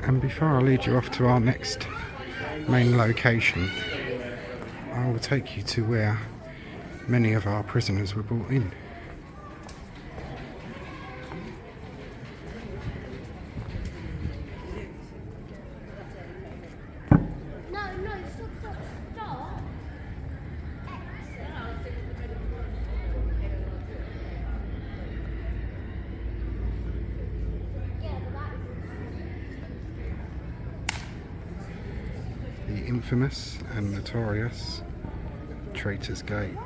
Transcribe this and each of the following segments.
And before I lead you off to our next main location, I will take you to where many of our prisoners were brought in. The infamous and notorious Traitors Gate.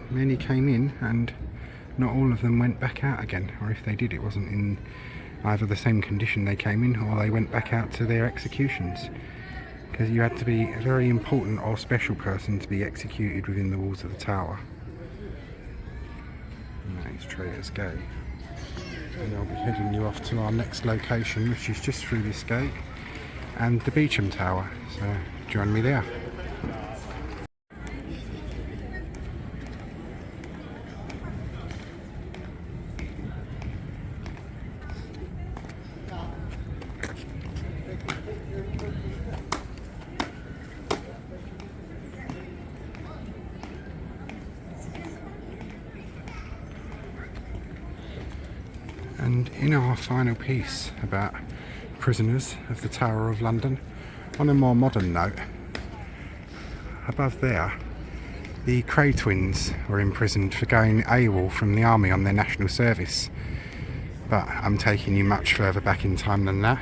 Many came in and not all of them went back out again, or if they did, it wasn't in either the same condition they came in or they went back out to their executions, because you had to be a very important or special person to be executed within the walls of the tower. And that is Traitors Gate. And I'll be heading you off to our next location, which is just through this gate, and the Beauchamp Tower, so join me there. And in our final piece about prisoners of the Tower of London, on a more modern note, above there, the Cray twins were imprisoned for going AWOL from the army on their national service. But I'm taking you much further back in time than that,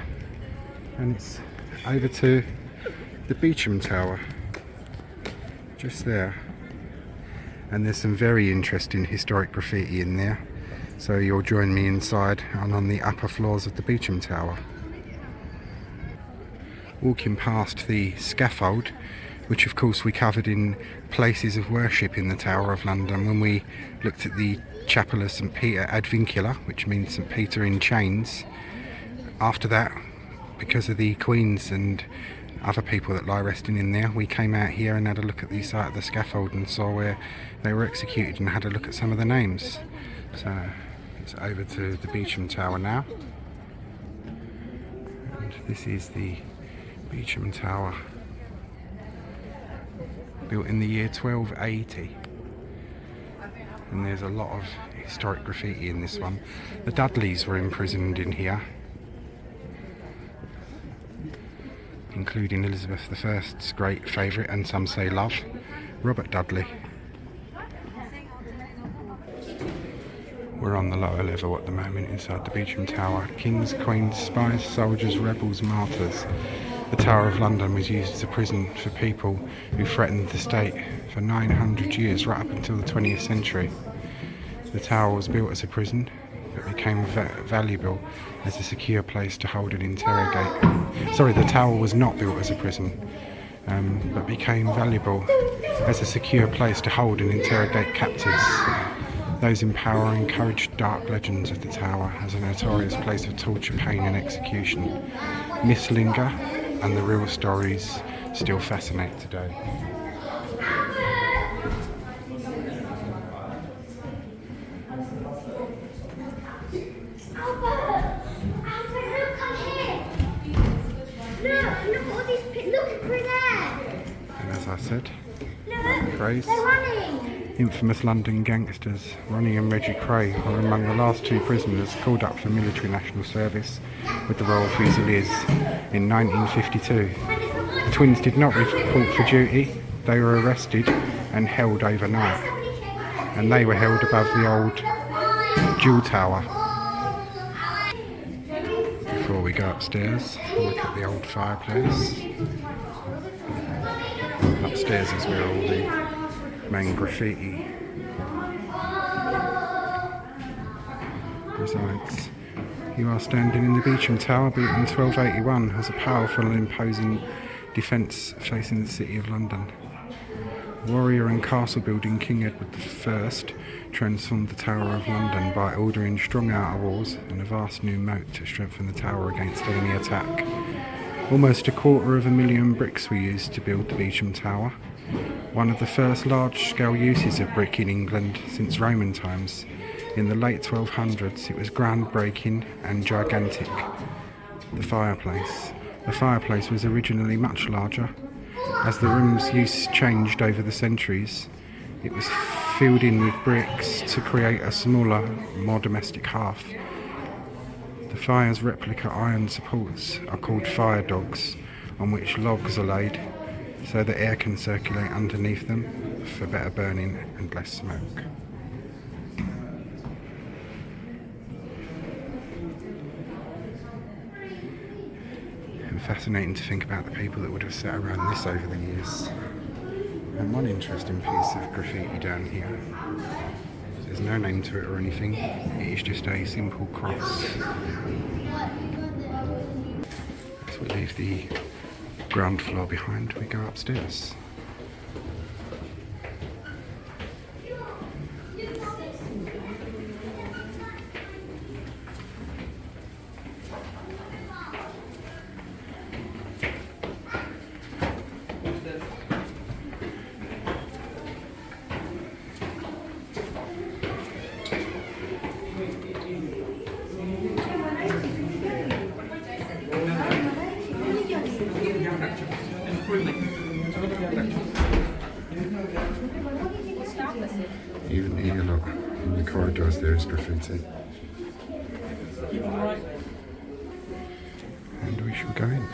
and it's over to the Beauchamp Tower, just there. And there's some very interesting historic graffiti in there. So you'll join me inside and on the upper floors of the Beauchamp Tower. Walking past the scaffold, which of course we covered in places of worship in the Tower of London when we looked at the Chapel of St Peter ad Vincula, which means St Peter in chains. After that, because of the queens and other people that lie resting in there, we came out here and had a look at the site of the scaffold and saw where they were executed and had a look at some of the names. So it's over to the Beauchamp Tower now, and this is the Beauchamp Tower, built in the year 1280, and there's a lot of historic graffiti in this one. The Dudleys were imprisoned in here, including Elizabeth I's great favourite and some say love, Robert Dudley. We're on the lower level at the moment inside the Beauchamp Tower. Kings, queens, spies, soldiers, rebels, martyrs. The Tower of London was used as a prison for people who threatened the state for 900 years, right up until the 20th century. The tower was built as a prison, but became valuable as a secure place to hold and interrogate. Sorry, the tower was not built as a prison, but became valuable as a secure place to hold and interrogate captives. Those in power encouraged dark legends of the tower as a notorious place of torture, pain and execution. Myths linger, and the real stories still fascinate today. And as I said, Crays, infamous London gangsters Ronnie and Reggie Cray were among the last two prisoners called up for military national service with the Royal Fusiliers in 1952. The twins did not report for duty. They were arrested and held overnight, and they were held above the old Jewel Tower. Before we go upstairs, look at the old fireplace. Upstairs is where all the main graffiti resides. You are standing in the Beauchamp Tower, built in 1281, as a powerful and imposing defence facing the City of London. Warrior and castle building King Edward I transformed the Tower of London by ordering strong outer walls and a vast new moat to strengthen the tower against enemy attack. Almost 250,000 bricks were used to build the Beauchamp Tower, One of the first large-scale uses of brick in England since Roman times. In the late 1200s, it was groundbreaking and gigantic. The fireplace. The fireplace was originally much larger. As the room's use changed over the centuries, it was filled in with bricks to create a smaller, more domestic hearth. The fire's replica iron supports are called fire dogs, on which logs are laid so that air can circulate underneath them for better burning and less smoke. And fascinating to think about the people that would have sat around this over the years. And one interesting piece of graffiti down here. There's no name to it or anything, it is just a simple cross. As we leave the ground floor behind, we go upstairs. Even here, look, in the corridors there is graffiti. And we shall go in.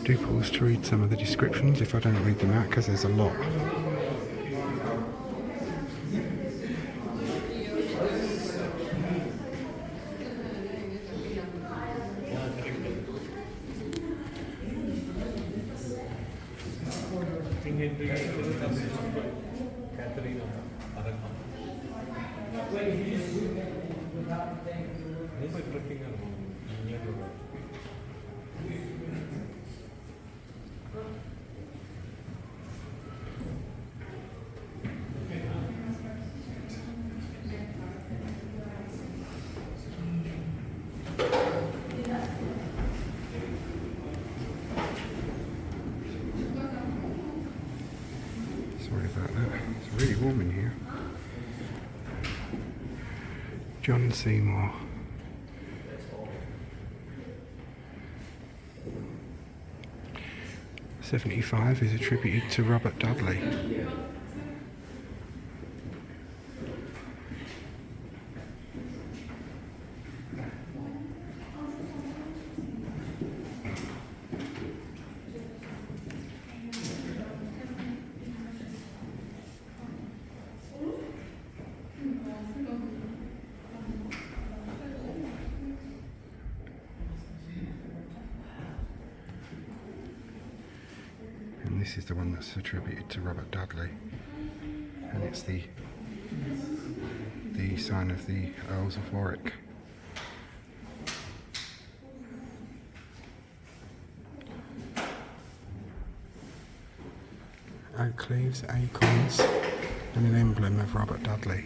Do pause to read some of the descriptions if I don't read them out, because there's a lot. Sorry about that, it's really warm in here. John Seymour. '75 is attributed to Robert Dudley. This is the one that's attributed to Robert Dudley, and it's the sign of the Earls of Warwick. Oak leaves, acorns, and an emblem of Robert Dudley.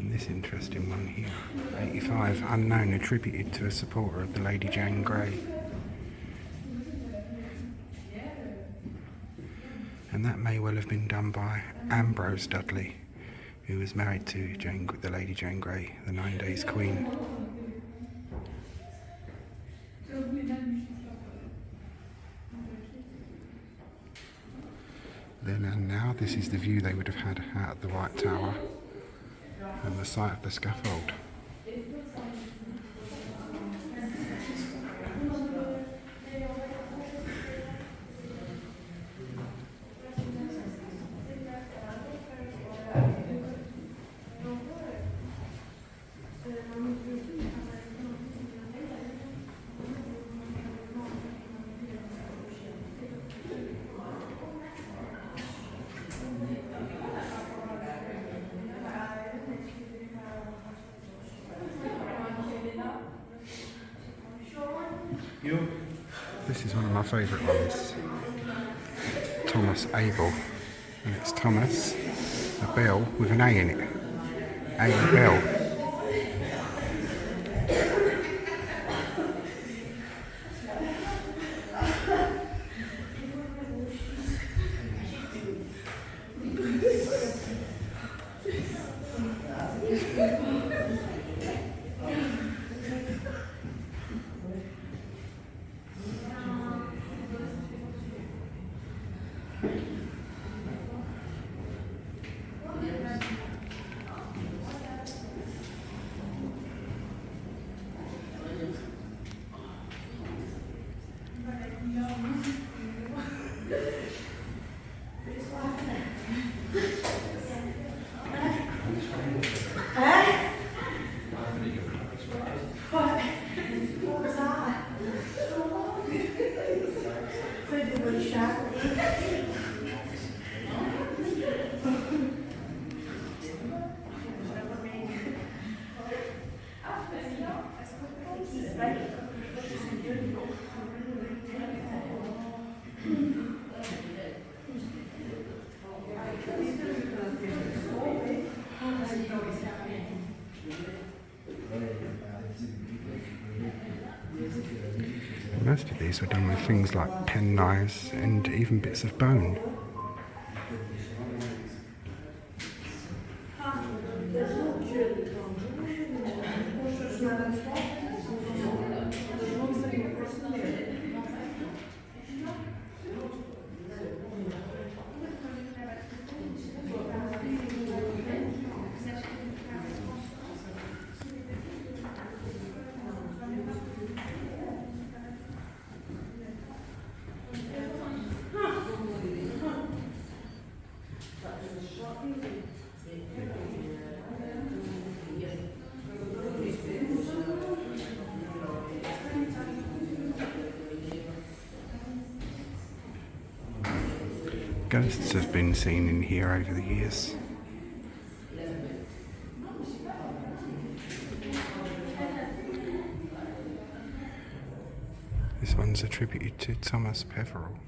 This interesting one here, 85, unknown, attributed to a supporter of the Lady Jane Grey. And that may well have been done by Ambrose Dudley, who was married to the Lady Jane Grey, the 9 Days Queen. Then and now, this is the view they would have had out of the White Tower and the site of the scaffold. This is one of my favourite ones. Thomas Abel. And it's Thomas, a bell with an A in it. A bell. Most of these were done with things like pen knives and even bits of bone. Ghosts have been seen in here over the years. This one's attributed to Thomas Peveril.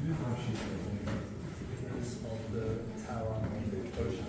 of the tower of the Beauchamp.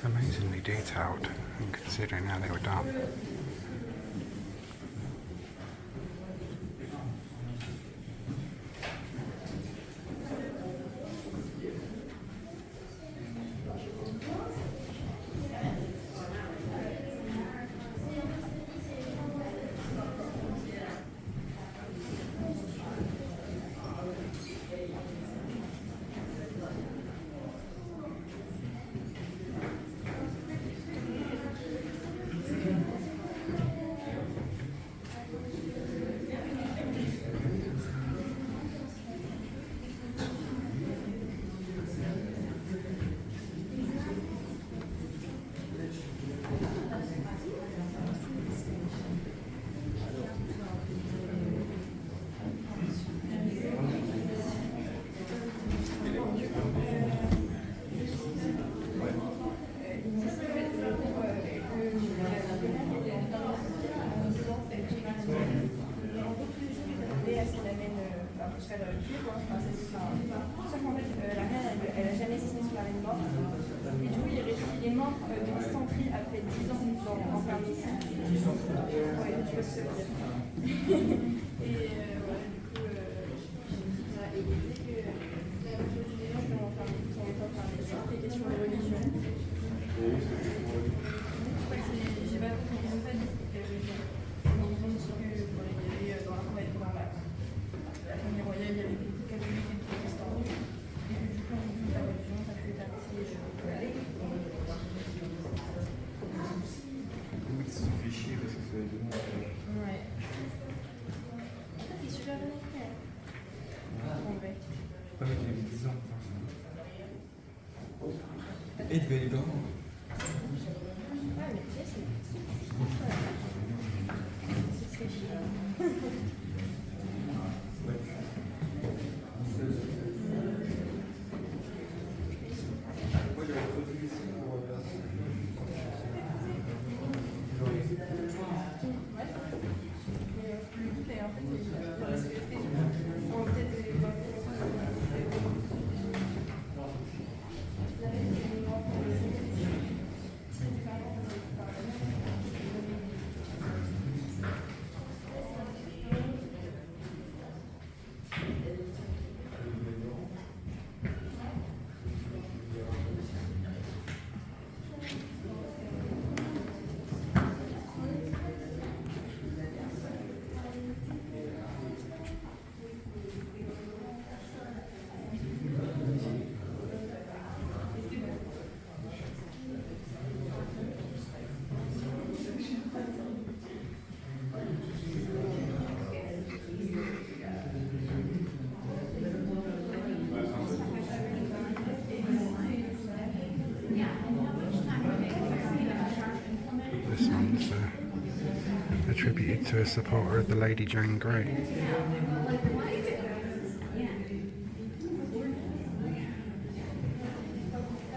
Amazingly detailed, and considering how they were done. Et il devait aller dormir. This one's attributed to a supporter of the Lady Jane Grey.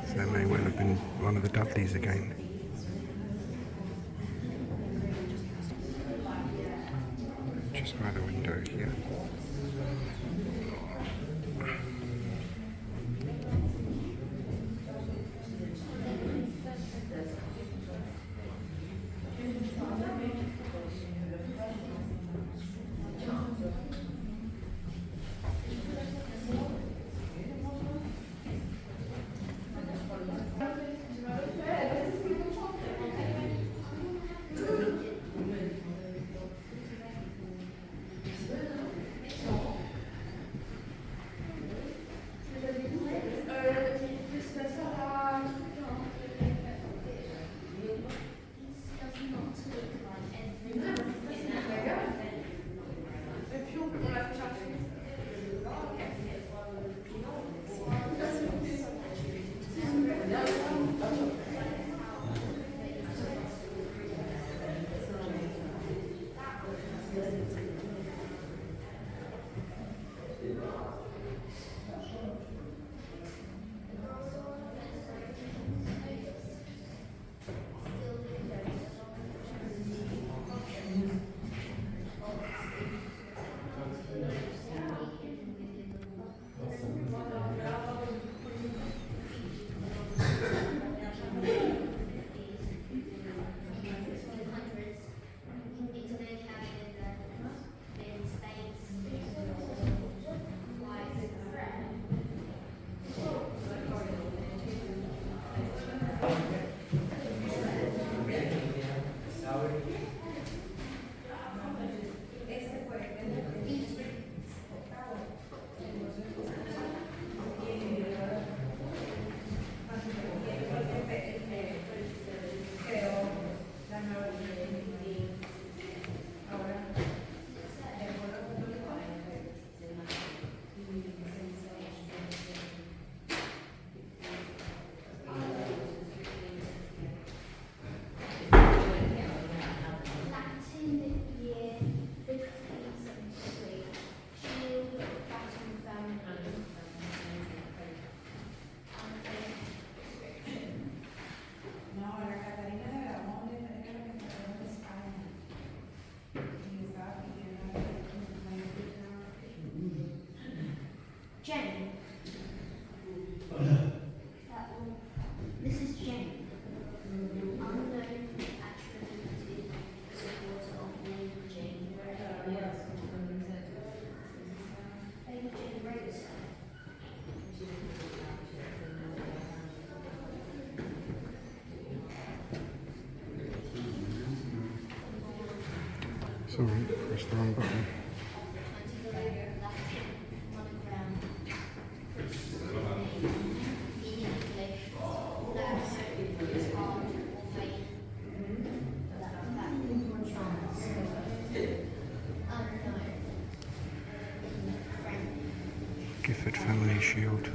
So they may well have been one of the Dudleys again. Just by the window here. Jane. This is Jane. Unknown attributed supporter of Lady Jane. Lady Jane Rose. Sorry, pressed the wrong button. Gifford Family Shield.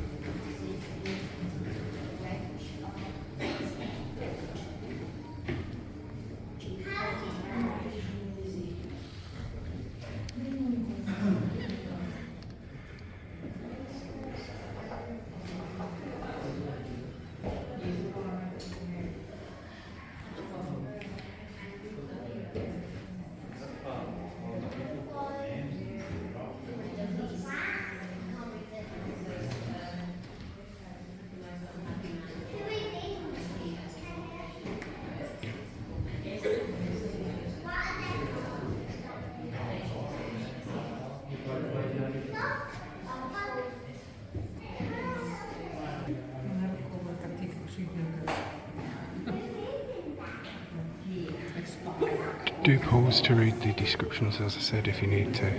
Do pause to read the descriptions, as I said, if you need to.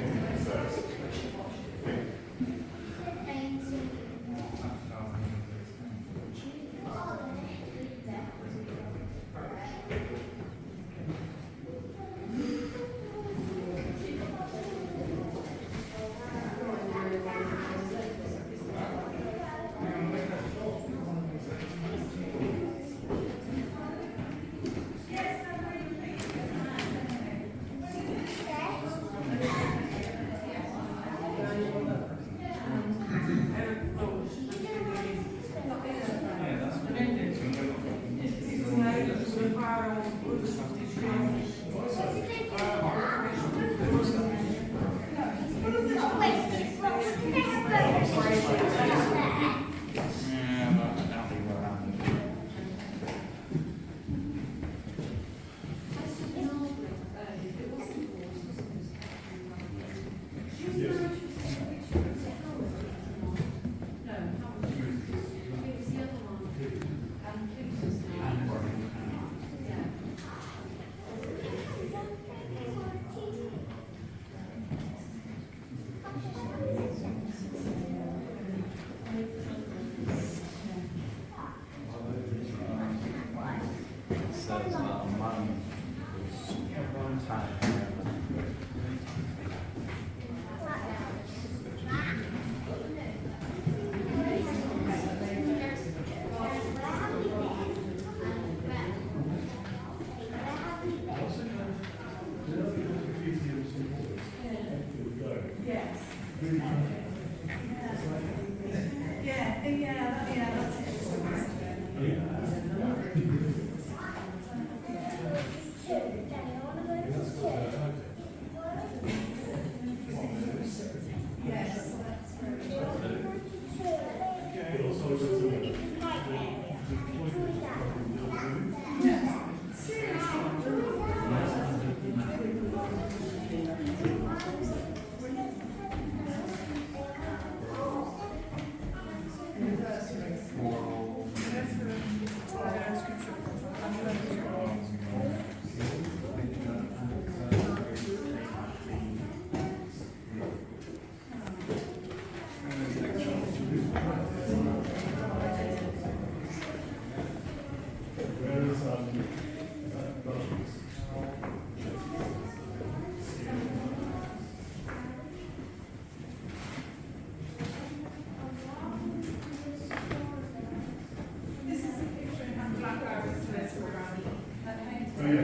And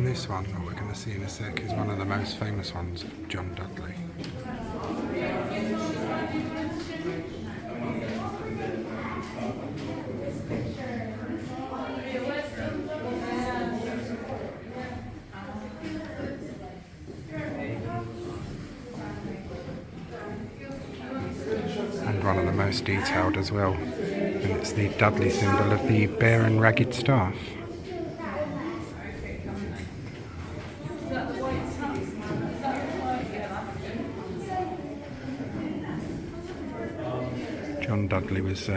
this one that we're going to see in a sec is one of the most famous ones of John Dudley. And one of the most detailed as well. And it's the Dudley symbol of the bear and ragged staff. John Dudley was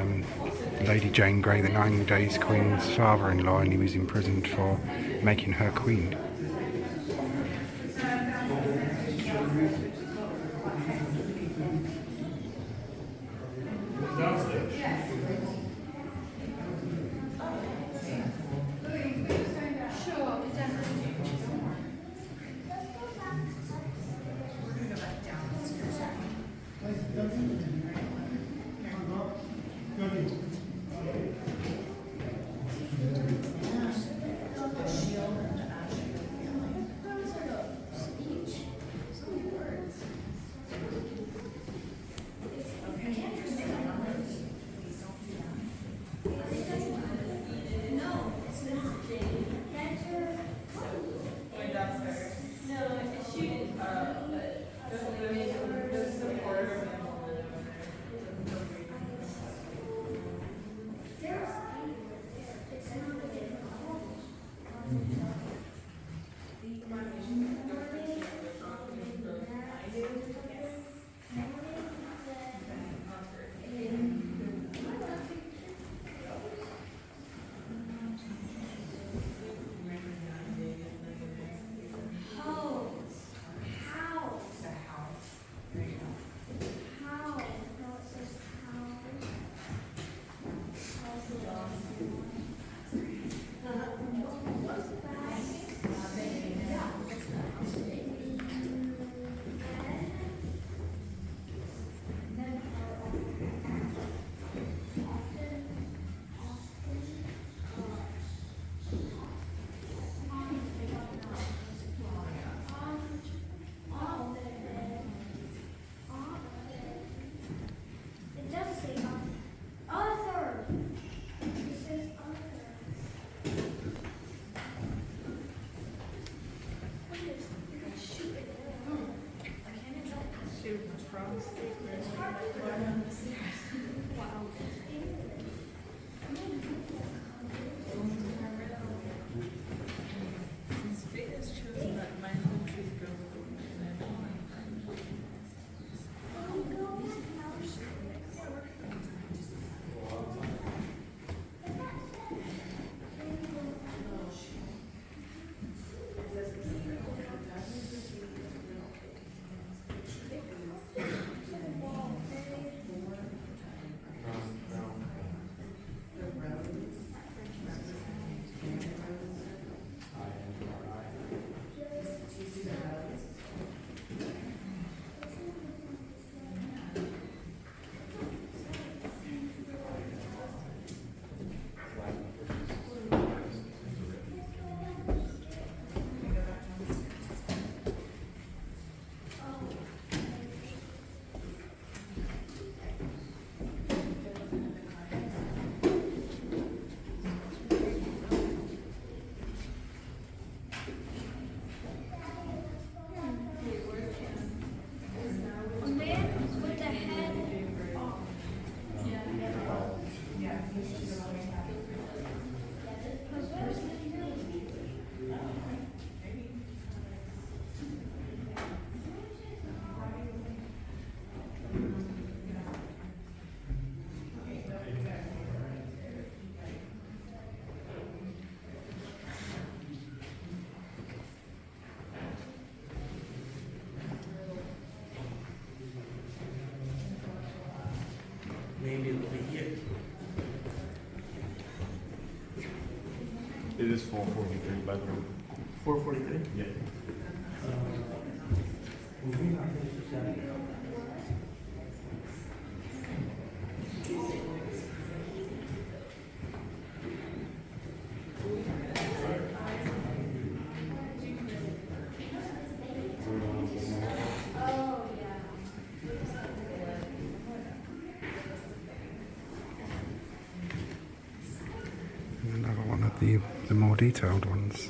Lady Jane Grey, the 9 Days Queen's father-in-law, and he was imprisoned for making her queen. Maybe it'll be here. It is 4:43 by the way. 4:43? Yeah. the more detailed ones.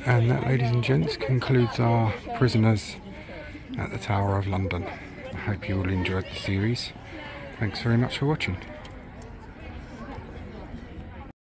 And that, ladies and gents, concludes our Prisoners at the Tower of London. I hope you all enjoyed the series. Thanks very much for watching.